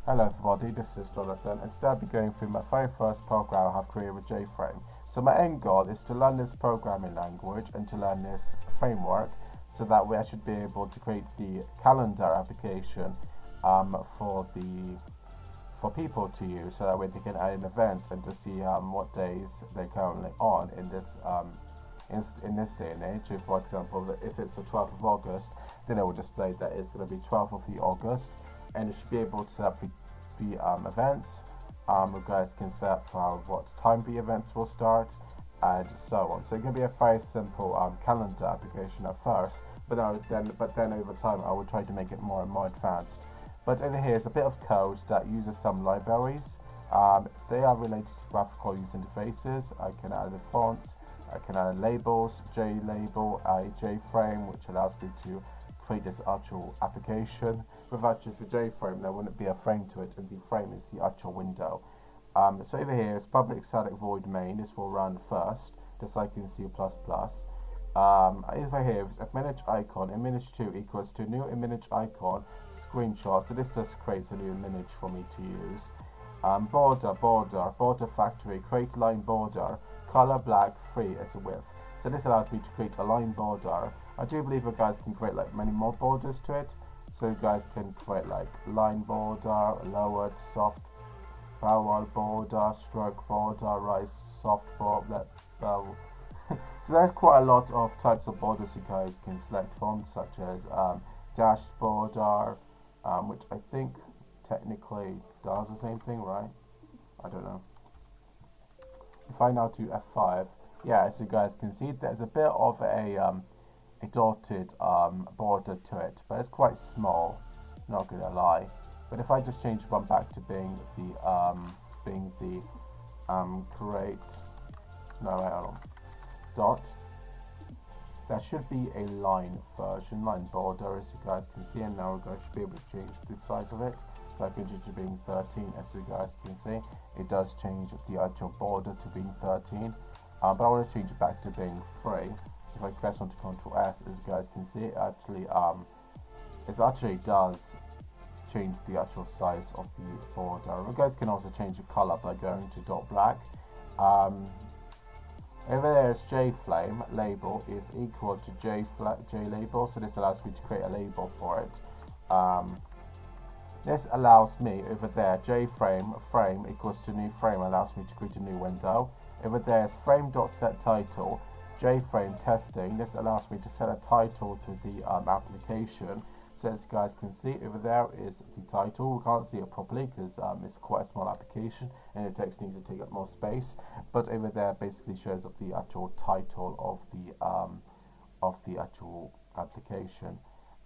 Hello everybody, this is Jonathan, and today I'll be going through my very first program I have created with JFrame. So my end goal is to learn this programming language and to learn this framework, so that way I should be able to create the calendar application for people to use, so that way they can add in events and to see what days they're currently on in this in this day and age. So for example, if it's the 12th of August, then it will display that it's going to be 12th of the August, and it should be able to set up the events. You guys can set up what time the events will start, and so on. So it can be a very simple calendar application at first, but then over time I will try to make it more and more advanced. But over here is a bit of code that uses some libraries. They are related to graphical user interfaces. I can add the fonts, I can add labels, JLabel, JFrame, which allows me to create this actual application. With actually for JFrame, there wouldn't be a frame to it, and the frame is the actual window. So over here is public static void main. This will run first, just like in C++. Over here is image icon. Image2 equals to new image icon screenshot. So this just creates a new image for me to use. Border factory, create line border, color black, 3 as a width. So this allows me to create a line border. I do believe you guys can create like many more borders to it. So you guys can create like line border, lowered, soft, parallel border, stroke border, rise, soft border, So there's quite a lot of types of borders you guys can select from, such as dashed border, which I think technically does the same thing, right? I don't know. If I now do F5, yeah, as you guys can see, there's a bit of a dotted border to it, but it's quite small, not gonna lie. But if I just change one back to being the dot, there should be a line version, line border, as you guys can see, and now I should be able to change the size of it. So I can change it to being 13, as you guys can see. It does change the actual border to being 13, but I want to change it back to being 3. So if I press onto Ctrl S, as you guys can see, it actually does change the actual size of the border. You guys can also change the color by going to dot black. Over there is JFrame label is equal to JLabel, so this allows me to create a label for it. This allows me over there, JFrame frame equals to new frame, allows me to create a new window. Over there is frame.setTitle, JFrame testing. This allows me to set a title to the application. So as you guys can see, over there is the title. We can't see it properly because it's quite a small application and the text needs to take up more space. But over there basically shows up the actual title of the actual application.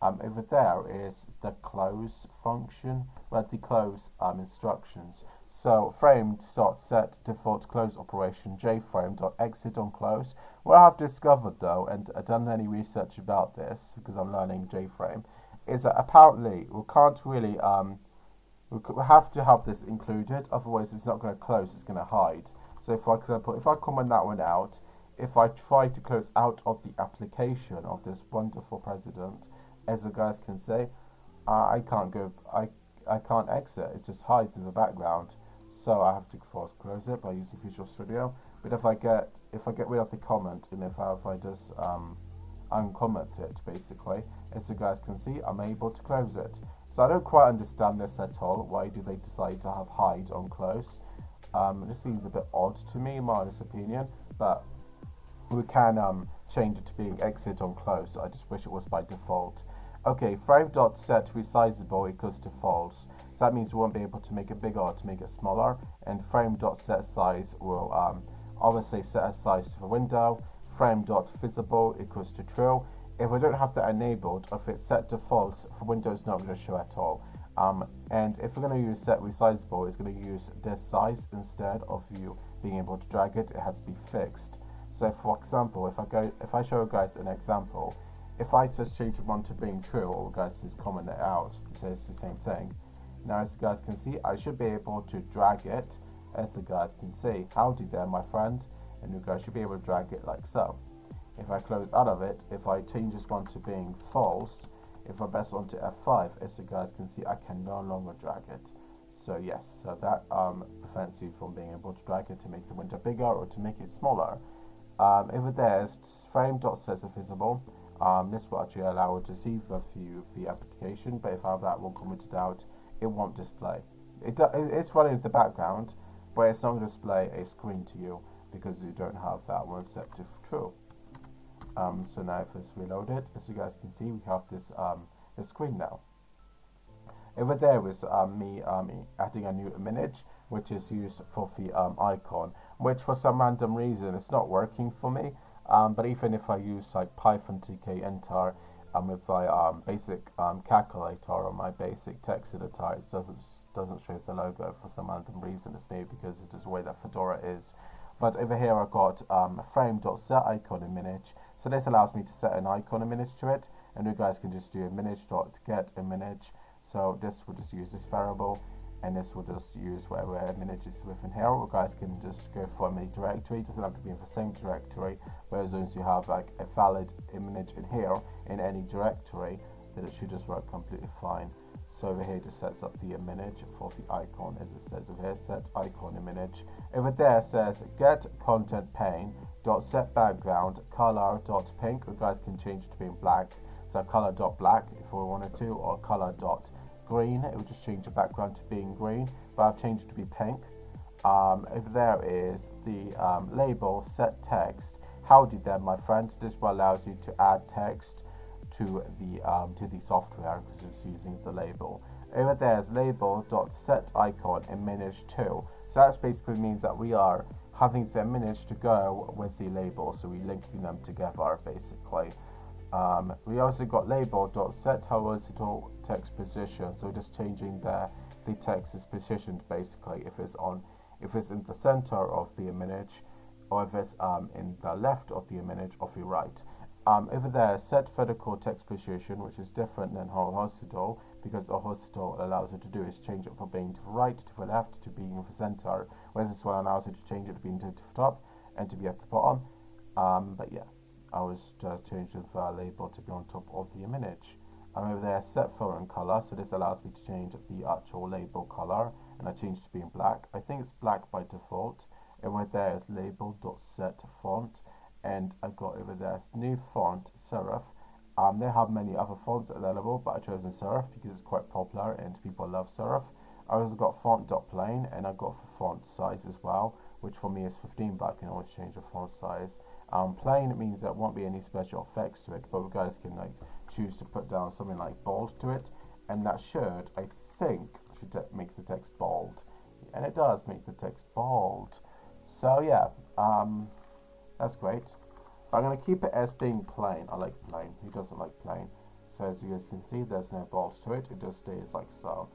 Over there is the close function, where the close instructions. So frame.set default close operation, jframe.exit on close. What I have discovered though, and I've done any research about this because I'm learning JFrame, is that apparently we can't really we have to have this included, otherwise it's not going to close, it's going to hide. So for example, if I comment that one out, if I try to close out of the application of this wonderful president, as you guys can see, I can't exit, it just hides in the background. So I have to force close it by using Visual Studio. But if I get rid of the comment, and if I just uncomment it, basically, as you guys can see, I'm able to close it. So I don't quite understand this at all. Why do they decide to have hide on close? This seems a bit odd to me, in my honest opinion, but we can change it to being exit on close. I just wish it was by default. Okay, frame.set resizable equals to false. So that means we won't be able to make it bigger or to make it smaller. And frame.set size will obviously set a size to the window. Frame.visible equals to true. If we don't have that enabled, or if it's set to false, the window is not going to show at all. And if we're going to use set resizable, it's going to use this size instead of you being able to drag it. It has to be fixed. So for example, if I show you guys an example, if I just change one to being true, all you guys just comment it out, it says the same thing. Now as you guys can see, I should be able to drag it, as you guys can see. Howdy there, my friend. And you guys should be able to drag it like so. If I close out of it, if I change this one to being false, if I press onto F5, as you guys can see, I can no longer drag it. So yes, so that prevents you from being able to drag it to make the window bigger or to make it smaller. Over there is frame.set is visible. This will actually allow it to see the view of the application, but if I have that one commented out, it won't display. It's running in the background, but it's not going to display a screen to you because you don't have that one set to true. So now if it's reloaded, as you guys can see, we have this screen now. Over there is me adding a new image, which is used for the icon, which for some random reason it's not working for me. But even if I use like Python TK enter with my basic calculator or my basic text editor, it doesn't show the logo for some random reason. It's maybe because it is the way that Fedora is. But over here I've got frame.set icon image. So this allows me to set an icon image to it, and you guys can just do image.get image. So this will just use this variable, and this will just use whatever image is within here. You guys can just go from a directory. It doesn't have to be in the same directory, but as long as you have like a valid image in here in any directory, then it should just work completely fine. So over here it just sets up the image for the icon, as it says over here, set icon image. Over there it says get content pane dot set background color dot pink. You guys can change it to being black. So color dot black if we wanted to, or color dot green. It will just change the background to being green, but I've changed it to be pink. Over there is the label set text. Howdy there, my friend. This will allows you to add text to the software because it's using the label. Over there is label.set icon image 2. So that basically means that we are having the image to go with the label, so we're linking them together basically. We also got label.set horizontal text position, so just changing the text is positioned basically if it's in the center of the image, or if it's in the left of the image or the right. Over there, set vertical text position, which is different than horizontal, because horizontal allows it to do is change it from being to the right, to the left, to being in the center, whereas this one allows it to change it to being to the top and to be at the bottom. But yeah, I was just changing the label to be on top of the image. Over there, set font color, so this allows me to change the actual label color, and I changed it to being black. I think it's black by default. And right there is label.set font. And I got over there new font serif. They have many other fonts available, but I chosen serif because it's quite popular and people love serif. I also got font.plain, and I got the font size as well, which for me is 15, but I can always change the font size. Plain means there won't be any special effects to it, but you guys can like choose to put down something like bold to it, and that should, I think, make the text bold, and it does make the text bold. So yeah, that's great. But I'm going to keep it as being plain. I like plain. Who doesn't like plain? So as you guys can see, there's no bold to it. It just stays like so.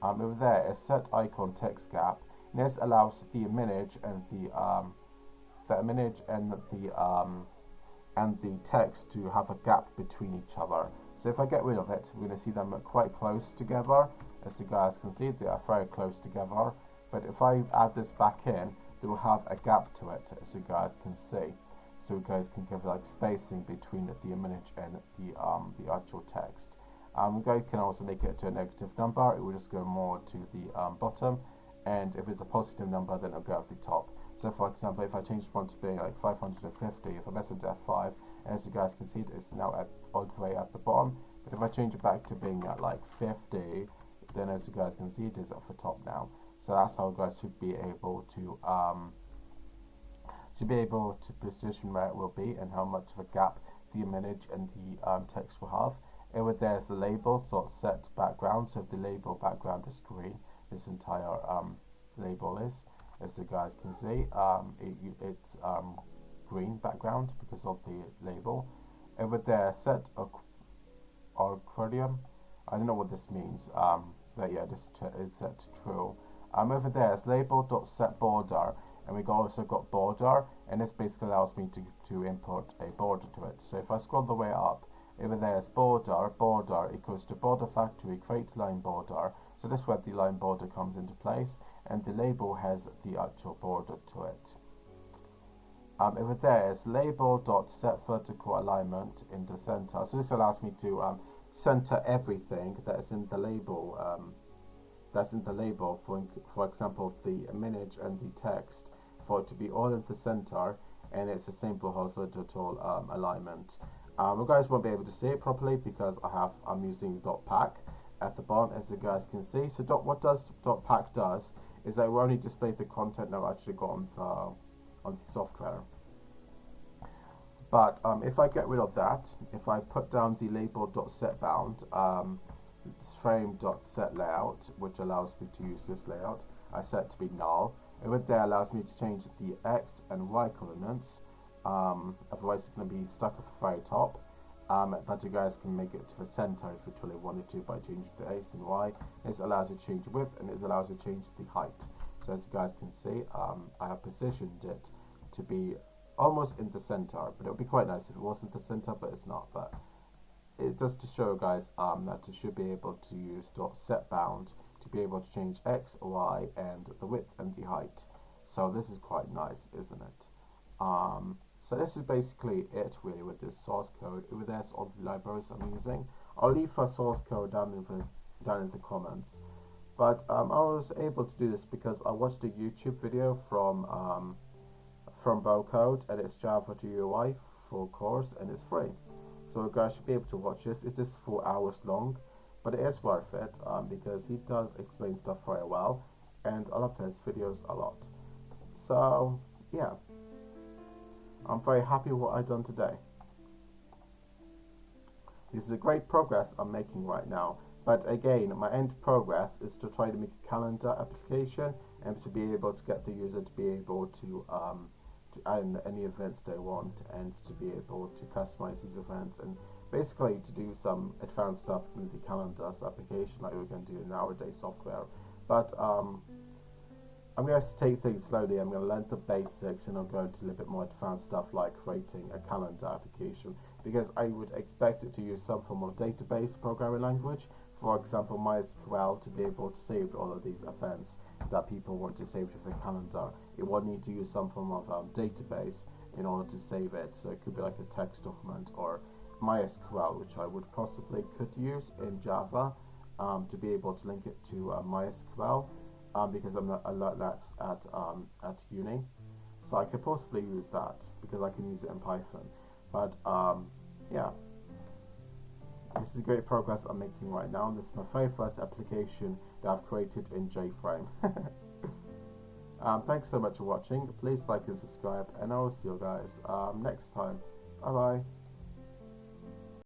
Over there is set icon text gap. And this allows the image and the text to have a gap between each other. So if I get rid of it, we're going to see them quite close together. As you guys can see, they are very close together. But if I add this back in, they will have a gap to it, as you guys can see. So you guys can give like spacing between the image and the actual text. You guys can also make it to a negative number. It will just go more to the bottom, and if it's a positive number, then it'll go at the top. So for example, if I change one to being like 550, if I mess with F5, and as you guys can see, it's now all the way at the bottom. But if I change it back to being at like 50, then as you guys can see, it is at the top now. So that's how you guys should be able to position where it will be and how much of a gap the image and the text will have. Over there is the label, so set background. So if the label background is green, this entire label is, as you guys can see, it's green background because of the label. Over there, set accordion. I don't know what this means, but yeah, this is set to true. Over there is label.set border, and we also got border, and this basically allows me to import a border to it. So if I scroll the way up, over there is border equals to border factory create line border. So this is where the line border comes into place, and the label has the actual border to it. Over there is label.set vertical alignment in the center. So this allows me to center everything that is in the label that's in the label, for example the image and the text, for it to be all in the center, and it's a simple horizontal alignment. You guys won't be able to see it properly because I'm using .pack at the bottom, as you guys can see. So what .pack does is that it will only display the content that I've actually got on the software. But if I get rid of that, if I put down the label.setBound, frame.setLayout, which allows me to use this layout, I set it to be null. Over there allows me to change the X and Y coordinates, otherwise it's going to be stuck at the very top. But you guys can make it to the center if you truly wanted to by changing the X and Y. This allows you to change width, and this allows you to change the height. So as you guys can see, I have positioned it to be almost in the center, but it would be quite nice if it was in the center, but it's not. But it does to show you guys that you should be able to use .setBound to be able to change X, Y, and the width and the height. So this is quite nice, isn't it? So this is basically it really with this source code. Over there's all the libraries I'm using. I'll leave a source code down in the comments. But I was able to do this because I watched a YouTube video from Vocode, and it's Java GUI full course, and it's free. So you guys should be able to watch this. It is 4 hours long, but it is worth it because he does explain stuff very well, and I love his videos a lot. So yeah, I'm very happy with what I've done today. This is a great progress I'm making right now, but again, my end progress is to try to make a calendar application and to be able to get the user to be able to add in any events they want, and to be able to customize these events, and basically to do some advanced stuff in the calendars application like we're going to do in nowadays software. But I'm going to take things slowly. I'm going to learn the basics, and I'll go into a little bit more advanced stuff like creating a calendar application, because I would expect it to use some form of database programming language, for example MySQL, to be able to save all of these events that people want to save to the calendar. It would need to use some form of database in order to save it. So it could be like a text document, or MySQL, which I would possibly could use in Java to be able to link it to MySQL, because I learned that at uni. So I could possibly use that because I can use it in Python. But yeah, this is great progress I'm making right now. This is my very first application that I've created in JFrame. Thanks so much for watching. Please like and subscribe, and I will see you guys next time. Bye bye.